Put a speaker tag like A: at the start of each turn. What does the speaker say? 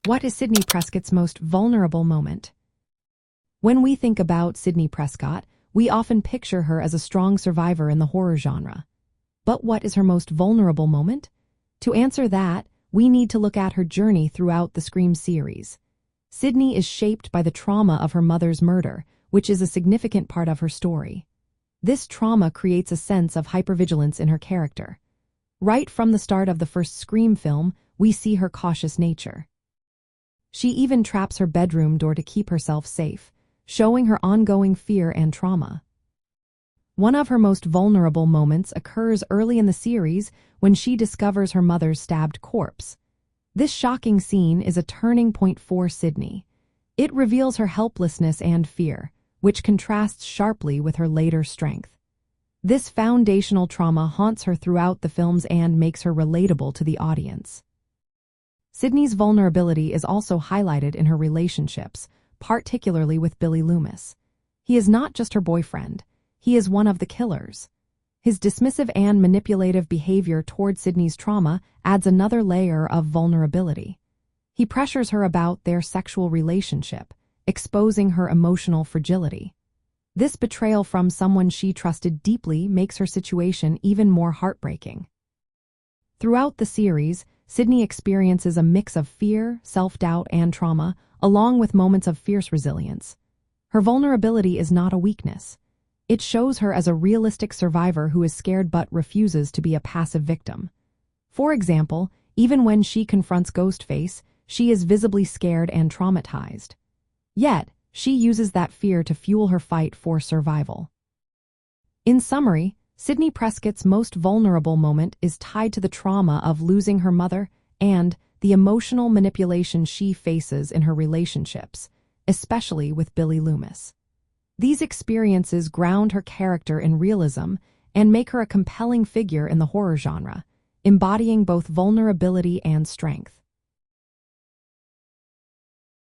A: What is Sidney Prescott's most vulnerable moment? When we think about Sidney Prescott, we often picture her as a strong survivor in the horror genre. But what is her most vulnerable moment? To answer that, we need to look at her journey throughout the Scream series. Sidney is shaped by the trauma of her mother's murder, which is a significant part of her story. This trauma creates a sense of hypervigilance in her character. Right from the start of the first Scream film, we see her cautious nature. She even traps her bedroom door to keep herself safe, showing her ongoing fear and trauma. One of her most vulnerable moments occurs early in the series when she discovers her mother's stabbed corpse. This shocking scene is a turning point for Sidney. It reveals her helplessness and fear, which contrasts sharply with her later strength. This foundational trauma haunts her throughout the films and makes her relatable to the audience. Sidney's vulnerability is also highlighted in her relationships, particularly with Billy Loomis. He is not just her boyfriend, he is one of the killers. His dismissive and manipulative behavior toward Sidney's trauma adds another layer of vulnerability. He pressures her about their sexual relationship, exposing her emotional fragility. This betrayal from someone she trusted deeply makes her situation even more heartbreaking. Throughout the series, Sidney experiences a mix of fear, self-doubt, and trauma, along with moments of fierce resilience. Her vulnerability is not a weakness. It shows her as a realistic survivor who is scared but refuses to be a passive victim. For example, even when she confronts Ghostface, she is visibly scared and traumatized. Yet, she uses that fear to fuel her fight for survival. In summary, Sidney Prescott's most vulnerable moment is tied to the trauma of losing her mother and the emotional manipulation she faces in her relationships, especially with Billy Loomis. These experiences ground her character in realism and make her a compelling figure in the horror genre, embodying both vulnerability and strength.